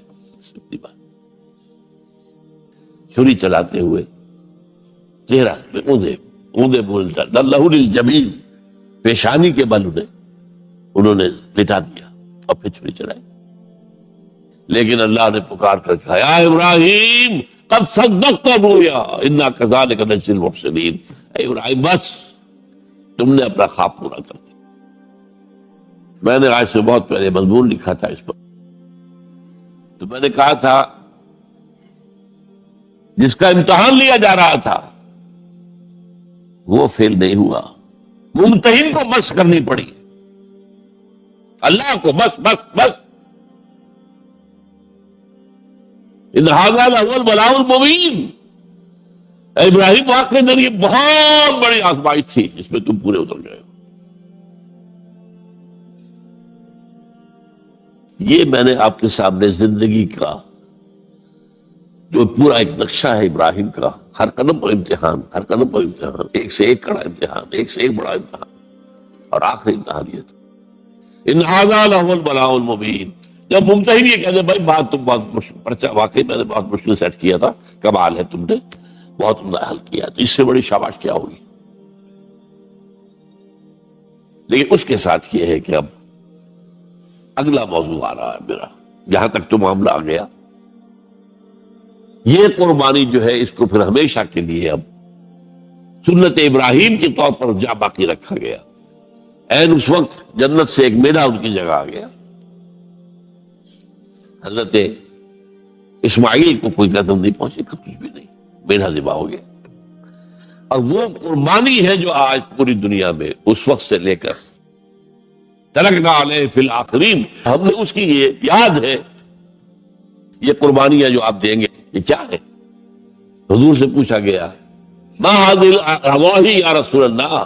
سیدھی بات، چھری چلاتے ہوئے چہرہ اوندا بولتا دلہ للجبین، پیشانی کے بل انہوں نے لٹا دیا اور پھر چھری چلائی. لیکن اللہ نے پکار کر کہا، یا ابراہیم قد صدقت الرؤیا انا کذالک نجزی المحسنین. اے ابراہیم بس تم نے اپنا خواب پورا کر دیا. میں نے آج سے بہت پہلے مضمون لکھا تھا اس پر، تو میں نے کہا تھا جس کا امتحان لیا جا رہا تھا وہ فیل نہیں ہوا، ممتحن کو بس کرنی پڑی، اللہ کو بس بس بس۔ ان ھذا لھو البلاء المبین، اے ابراہیم واقعی در یہ بہت بڑی آزمائش تھی، اس میں تم پورے اتر گئے ہو۔ یہ میں نے آپ کے سامنے زندگی کا جو پورا ایک نقشہ ہے ابراہیم کا، ہر قدم پر امتحان، ہر قدم پر امتحان، ایک سے ایک کڑا امتحان، ایک سے ایک بڑا امتحان، اور آخری امتحان یہ تھا ان ھذا لھو البلاء المبین۔ جب ممتحن یہ کہتے بھائی بات تم بہت مشکل، پرچہ واقعی میں نے بہت مشکل سیٹ کیا تھا، کمال ہے تم نے بہت عمدہ حل کیا، تو اس سے بڑی شاباش کیا ہوگی؟ لیکن اس کے ساتھ یہ ہے کہ اب اگلا موضوع آ رہا ہے میرا، جہاں تک تو معاملہ آ گیا، یہ قربانی جو ہے اس کو پھر ہمیشہ کے لیے اب سنت ابراہیم کے طور پر جا باقی رکھا گیا۔ این اس وقت جنت سے ایک میڑا ان کی جگہ آ گیا، حضرت اسماعیل کو کوئی قدم نہیں پہنچی، کچھ بھی نہیں، میڑا ذبح ہو گیا۔ اور وہ قربانی ہے جو آج پوری دنیا میں اس وقت سے لے کر ترکنا علیہ فی الآخرین، ہم نے اس کی یہ یاد ہے، یہ قربانیاں جو آپ دیں گے یہ کیا ہے؟ حضور سے پوچھا گیا ما هذه الاضاحی یا رسول اللہ،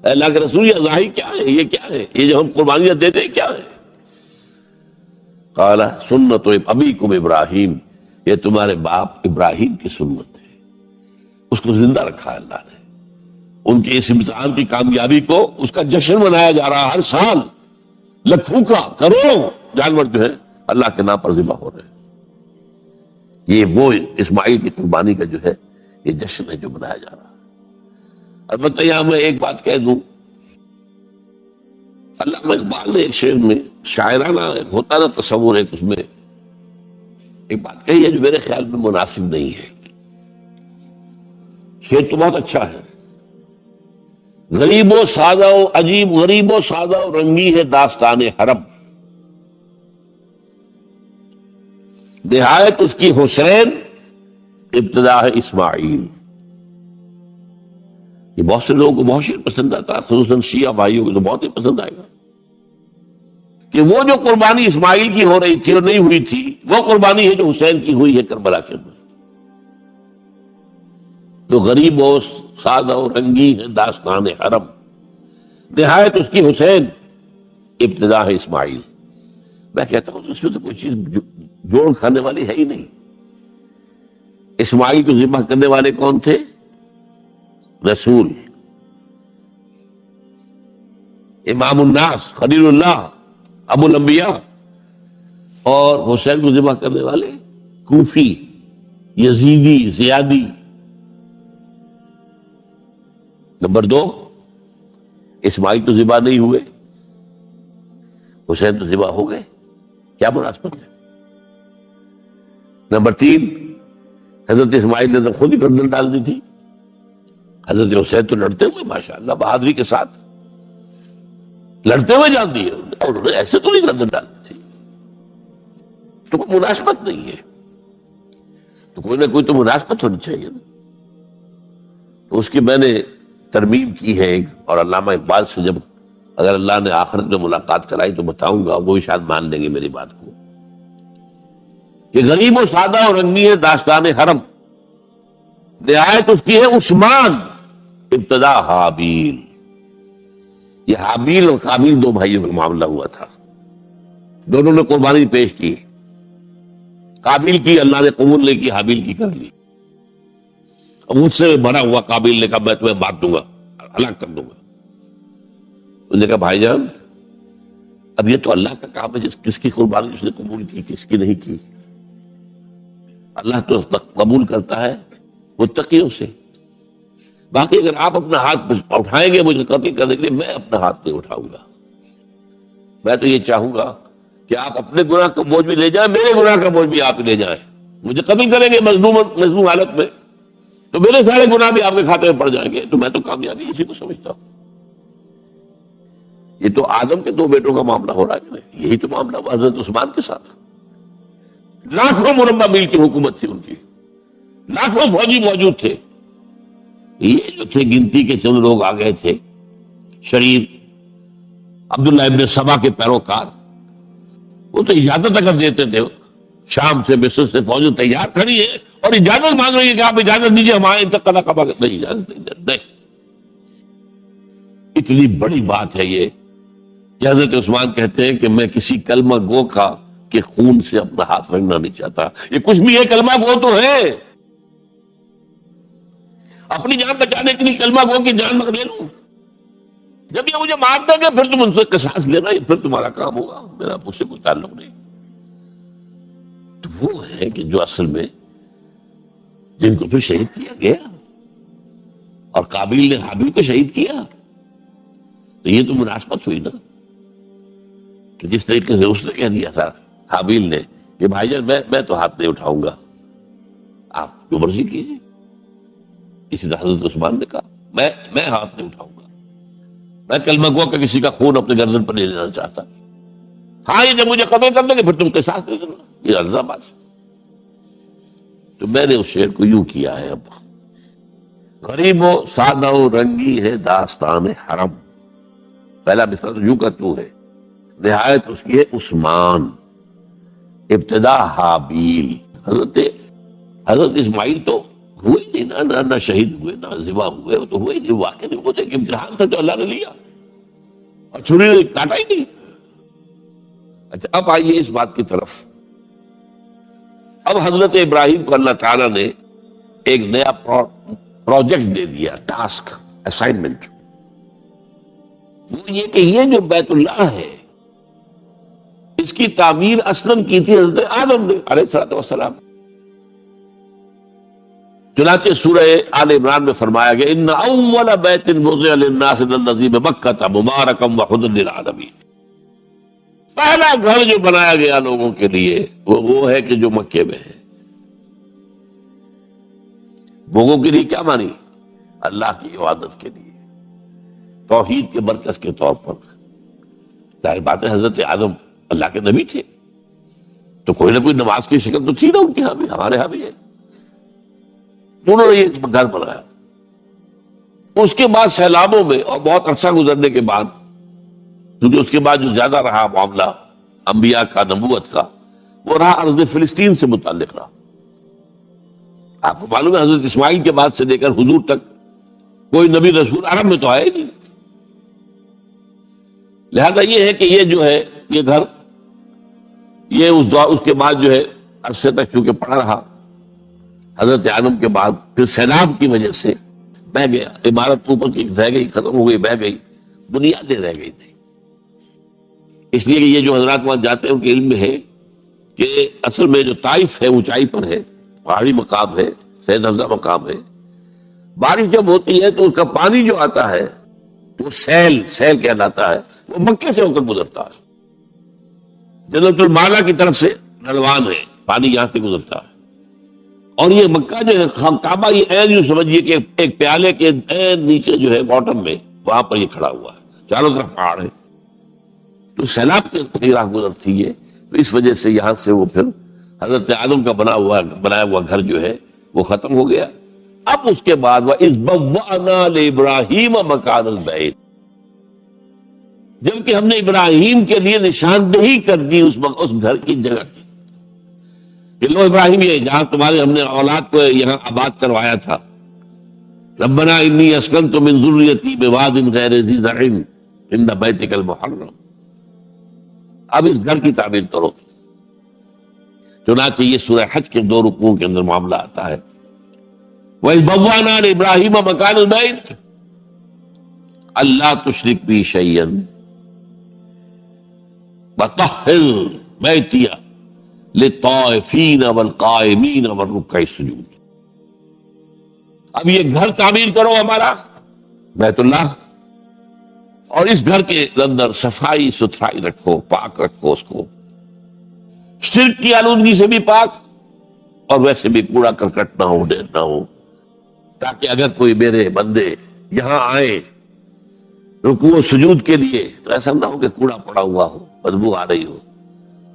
اے اللہ کے رسول یہ اضاحی کیا ہے، یہ کیا ہے، یہ جو ہم قربانیاں دیتے ہیں کیا ہے؟ قال سنت ابیکم ابراہیم، یہ تمہارے باپ ابراہیم کی سنت ہے، اس کو زندہ رکھا ہے اللہ نے، ان کے اس امتحان کی کامیابی کو اس کا جشن منایا جا رہا ہے، ہر سال لاکھوں کا کروڑوں جانور جو ہے اللہ کے نام پر ذبح ہو رہے ہیں۔ یہ وہ اسماعیل کی قربانی کا جو ہے یہ جشن ہے جو منایا جا رہا ہے۔ البتہ یہاں میں ایک بات کہہ دوں، علامہ اقبال نے ایک شعر میں شاعرانہ ایک ہوتا نا تصور، ایک اس میں ایک بات کہی ہے جو میرے خیال میں مناسب نہیں ہے۔ شعر تو بہت اچھا ہے، غریب و سادہ و عجیب، غریب و سادہ و رنگی ہے داستان حرم، نہایت اس کی حسین ابتدا ہے اسماعیل۔ یہ بہت سے لوگوں کو بہت شعر پسند آتا ہے، خصوصاً شیعہ بھائیوں کو تو بہت ہی پسند آئے گا، کہ وہ جو قربانی اسماعیل کی ہو رہی تھی اور نہیں ہوئی تھی، وہ قربانی ہے جو حسین کی ہوئی ہے کربلا کے اندر۔ تو غریب و سادہ و رنگی ہے داستان حرم، نہایت اس کی حسین ابتدا ہے اسماعیل۔ میں کہتا ہوں اس میں تو کوئی چیز جوڑ کھانے والی ہے ہی نہیں۔ اسماعیل کو ذبح کرنے والے کون تھے؟ رسول، امام الناس، خلیل اللہ، ابو الانبیاء، اور حسین کو ذبح کرنے والے کوفی، یزیدی، زیادی۔ نمبر 2، اسماعیل تو ذبح نہیں ہوئے، حسین تو ذبح ہو گئے، کیا مناسبت ہے؟ نمبر 3، حضرت اسماعیل نے تو خود ہی گردن ڈال دی تھی، حضرت حسین تو لڑتے ہوئے ماشاءاللہ بہادری کے ساتھ لڑتے ہوئے جان دیے، اور انہوں نے ایسے تو نہیں گردن ڈال دی تھی۔ تو کوئی مناسبت نہیں ہے، تو کوئی نہ کوئی تو مناسبت ہونی چاہیے نا۔ تو اس کی میں نے ترمیم کی ہے، اور علامہ اقبال سے جب اگر اللہ نے آخرت میں ملاقات کرائی تو بتاؤں گا، وہ شاید مان لیں گے میری بات کو، کہ غریب و سادہ اور رنگی ہے داستان حرم، نہایت اس کی ہے عثمان ابتدا حابیل۔ یہ حابیل اور قابیل دو بھائیوں کا معاملہ ہوا تھا، دونوں نے قربانی پیش کی، قابیل کی اللہ نے قبول نہیں کی، حابیل کی کر لی۔ اب مجھ سے بڑا ہوا قابیل نے کہا میں تمہیں مار دوں گا، ہلاک کر دوں گا۔ انہوں نے کہا بھائی جان اب یہ تو اللہ کا کام ہے، کس کی قربانی اس نے قبول کی، کس کی نہیں کی۔ اللہ تو قبول کرتا ہے متقیوں سے، باقی اگر آپ اپنا ہاتھ اٹھائیں گے مجھے قتل کرنے کے لیے، میں اپنا ہاتھ نہیں اٹھاؤں گا۔ میں تو یہ چاہوں گا کہ آپ اپنے گناہ کا بوجھ بھی لے جائیں، میرے گناہ کا بوجھ بھی آپ لے جائیں۔ مجھے قتل کریں گے مظلوم حالت میں تو میرے سارے گناہ بھی آپ کے کھاتے میں پڑ جائیں گے، تو میں تو کامیابی اسی کو سمجھتا ہوں۔ یہ تو آدم کے 2 بیٹوں کا معاملہ ہو رہا ہے، یہی تو معاملہ ہوا حضرت عثمان کے ساتھ، لاکھوں مربع میل کی حکومت تھی ان کی، لاکھوں فوجی موجود تھے. یہ جو تھے گنتی کے چند لوگ آ گئے تھے شریف عبداللہ ابن سبا کے پیروکار. وہ تو اجازت اگر دیتے تھے شام سے مصر سے فوج تیار کھڑی ہے اور اجازت مانگ رہی ہے کہ آپ اجازت دیجیے ہمارے انتقال کا نہیں اجازت نہیں. اتنی بڑی بات ہے یہ کہ حضرت عثمان کہتے ہیں کہ میں کسی کلمہ گو کا کے خون سے اپنا ہاتھ رنگنا نہیں چاہتا. یہ کچھ بھی ہے کلمہ گو تو ہے. اپنی جان بچانے کے لیے کلمہ گو کی جان مت لے لوں. جب یہ مجھے مار دیں گے پھر تم ان سے قصاص لینا یہ پھر تمہارا کام ہوگا. میرا مجھ سے کوئی تعلق نہیں. تو وہ ہے کہ جو اصل میں جن کو پھر شہید کیا گیا اور قابیل نے حابیل کو شہید کیا. تو یہ تو مناسبت ہوئی نا کہ جس طریقے سے اس نے کہہ دیا تھا حابیل نے کہ بھائی جان میں تو ہاتھ نہیں اٹھاؤں گا آپ جو مرضی کیجیے. اسی طرح حضرت عثمان نے کہا میں ہاتھ نہیں اٹھاؤں گا. میں کلمہ گو کا کسی کا خون اپنے گردن پر نہیں لینا چاہتا. ہاں یہ جب مجھے قتل کر دیں گے پھر تم قصاص دے دینا. یہ رضا بات. تو میں نے اس شعر کو یوں کیا ہے. اب غریب و سادہ و رنگی ہے داستان حرم. پہلا مثال یوں کا تو ہے. نہایت اس کی ہے عثمان. ابتدا حابیل. حضرت اسماعیل تو ہوئے نہیں نہ شہید ہوئے نہ ذبح ہوئے. وہ تو ہوئے نہیں واقع نہیں. وہ تو ایک امتحان تھا جو اللہ نے لیا اور چھری نے کاٹا ہی نہیں. اچھا اب آئیے اس بات کی طرف. اب حضرت ابراہیم کو اللہ تعالیٰ نے ایک نیا پروجیکٹ دے دیا. Task assignment. وہ یہ کہ یہ جو بیت اللہ ہے اس کی تعمیر اصلاً کی تھی حضرت آدم نے علیہ السلام. چنانچہ سورہ آل عمران میں فرمایا گیا ان اول بیت وضع للناس الذی بمکہ مبارکا وہدی للعالمین. پہلا گھر جو بنایا گیا لوگوں کے لیے وہ ہے کہ جو مکے میں ہے. لوگوں کے لیے کیا مانی؟ اللہ کی عبادت کے لیے توحید کے مرکز کے طور پر. ظاہر بات ہے حضرت آدم اللہ کے نبی تھے تو کوئی نہ کوئی نماز کی شکل تو تھی نا ان کے ہاں بھی ہمارے ہاں بھی ہے. انہوں نے یہ گھر بنایا. اس کے بعد سیلابوں میں اور بہت عرصہ گزرنے کے بعد کیونکہ اس کے بعد جو زیادہ رہا معاملہ انبیاء کا نبوت کا وہ رہا ارض فلسطین سے متعلق رہا. آپ کو معلوم ہے حضرت اسماعیل کے بعد سے لے کر حضور تک کوئی نبی رسول عرب میں تو آئے نہیں. لہذا یہ ہے کہ یہ جو ہے یہ گھر یہ اس کے بعد جو ہے عرصے تک چونکہ پڑا رہا. حضرت آدم کے بعد پھر سیلاب کی وجہ سے بہہ گیا. عمارت اوپر کی رہ گئی ختم ہو گئی بہہ گئی. بنیادیں رہ گئی تھی. اس لیے کہ یہ جو حضرات وہاں جاتے ہیں ان کے علم میں ہے کہ اصل میں جو طائف ہے اونچائی پر ہے پہاڑی مقام ہے سید افزا مقام ہے. بارش جب ہوتی ہے تو اس کا پانی جو آتا ہے وہ سیل کہلاتا ہے. وہ مکے سے ہو کر گزرتا ہے. جنت المالا کی طرف سے ڈھلوان ہے پانی یہاں سے گزرتا ہے. اور یہ مکہ جو ہے کعبہ یہ عین یوں سمجھیے کہ ایک پیالے کے عین نیچے جو ہے باٹم میں وہاں پر یہ کھڑا ہوا ہے. چاروں طرف پہاڑ ہے. تو سیلاب کی راہ گزرتی ہے. تو اس وجہ سے یہاں سے وہ پھر حضرت آدم کا بنایا ہوا گھر جو ہے وہ ختم ہو گیا. اب اس کے بعد وَإِذْ بَوَّأْنَا لِإِبْرَاهِيمَ مَكَانَ الْبَيْتِ جبکہ ہم نے ابراہیم کے لیے نشاندہی کر دی اس گھر کی جگہ کی کہ لو ابراہیم یہ جہاں تمہارے ہم نے اولاد کو یہاں آباد کروایا تھا. ربنا انی اسکنت من ذریتی بواد غیر ذی زرع عند بیتک المحرم. اب اس گھر کی تعمیر کرو. چنانچہ یہ سورہ حج کے 2 رکوعوں کے اندر معاملہ آتا ہے. وَإِذْ بَوَّأْنَا لِإِبْرَاهِيمَ مَكَانَ الْبَيْتِ أَلَّا تُشْرِكْ بِي شَيْئًا وَطَهِّرْ بَيْتِيَ لِلطَّائِفِينَ وَالْقَائِمِينَ وَالرُّكَّعِ السُّجُودِ. اب یہ گھر تعمیر کرو ہمارا بیت اللہ اور اس گھر کے اندر صفائی ستھرائی رکھو پاک رکھو اس کو شرک کی آلودگی سے بھی پاک اور ویسے بھی کوڑا کرکٹ نہ ہو ڈھیر نہ ہو تاکہ اگر کوئی میرے بندے یہاں آئے رکوع و سجود کے لیے تو ایسا نہ ہو کہ کوڑا پڑا ہوا ہو بدبو آ رہی ہو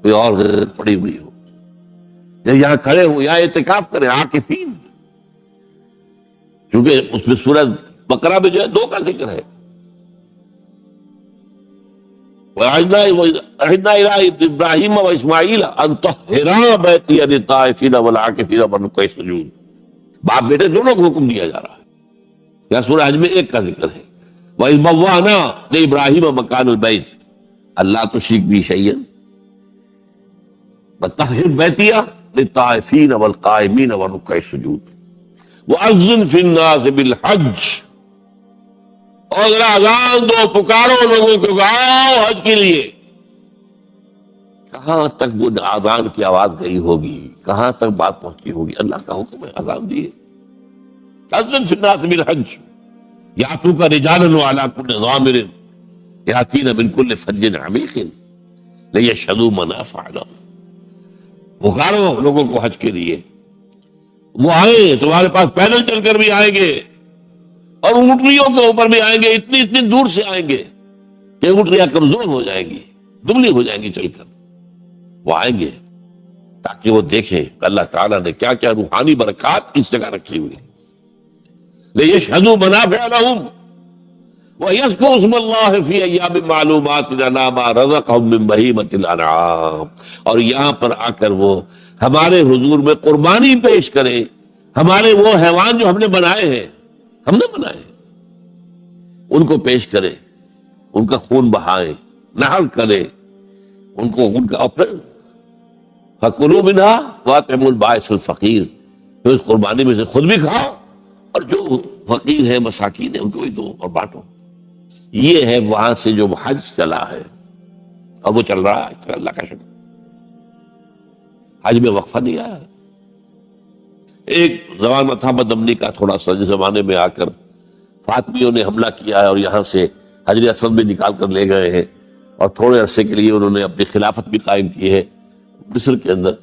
کوئی اور غیرت پڑی ہوئی ہو. جب یہاں کھڑے ہو یہاں اعتکاف کریں عاکفین کیونکہ اس میں سورہ بقرہ میں جو ہے 2 کا ذکر ہے. وَعِدْنَا إِلَىٰ إِبْرَاهِيمَ وَإِسْمَاعِيلَ أَن طَهِّرَا بَيْتِيَ لِلطَّائِفِينَ وَالْعَاكِفِينَ وَالرُّكَّعِ السُّجُودِ. باپ بیٹے دونوں کو حکم دیا جا رہا ہے. یا سورہ حج میں 1 کا ذکر ہے. وَإِذْ بَوَّأْنَا لِإِبْرَاهِيمَ مَكَانَ الْبَيْتِ أَلَّا تُشْرِكْ بِي شَيْئًا وَطَهِّرْ بَيْتِيَ لِلطَّائِفِينَ وَالْقَائِمِينَ وَالرُّكَّعِ السُّجُودِ وَأَذِّنْ فِي النَّاسِ بِالْحَجِّ. اور ذرا اذان دو، پکارو لوگوں کو کہ آؤ حج کے لیے. کہاں تک وہ اذان کی آواز گئی ہوگی، کہاں تک بات پہنچی ہوگی. اللہ کا حکم ہے، اذان دیے. اذن فی الناس بالحج یاتوک رجالا وعلی کل ضامر یاتین من کل فج عمیق لیشہدوا منافع لہم. پکارو لوگوں کو حج کے لیے، وہ آئیں، تمہارے پاس پیدل چل کر بھی آئیں گے اور اونٹنیوں کے اوپر بھی آئیں گے. اتنی دور سے آئیں گے کہ اونٹنیاں کمزور ہو جائیں گی، دبلی ہو جائیں گی چل کر. وہ آئیں گے تاکہ وہ دیکھیں کہ اللہ تعالیٰ نے کیا کیا روحانی برکات اس جگہ رکھی ہوئی. لیشہدوا منافع لہم وَيَذْكُرُوا اسْمَ اللَّهِ فِي أَيَّامٍ مَّعْلُومَاتٍ عَلَىٰ مَا رَزَقَهُم مِّن بَهِيمَةِ الْأَنْعَامِ. اور یہاں پر آ کر وہ ہمارے حضور میں قربانی پیش کرے ہمارے وہ حیوان جو ہم نے بنائے ہیں، ہم نے بنائے ہیں، ان کو پیش کرے، ان کا خون بہائے، نحر کرے ان کو، ان کا. اور پھر فَكُلُوا مِنْهَا وَأَطْعِمُوا الْبَائِسَ الْفَقِيرَ. پھر اس قربانی میں سے خود بھی کھاؤ اور جو فقیر ہے، مساکین ہے، ان کو بھی دو اور بانٹو. یہ ہے وہاں سے جو حج چلا ہے اور وہ چل رہا ہے. اللہ کا شکر، حج میں وقفہ نہیں آیا. ایک زمان میں تھا بدامنی کا تھوڑا سا، جس زمانے میں آ کر فاطمیوں نے حملہ کیا ہے اور یہاں سے حجر اسود بھی نکال کر لے گئے ہیں، اور تھوڑے عرصے کے لیے انہوں نے اپنی خلافت بھی قائم کی ہے مصر کے اندر.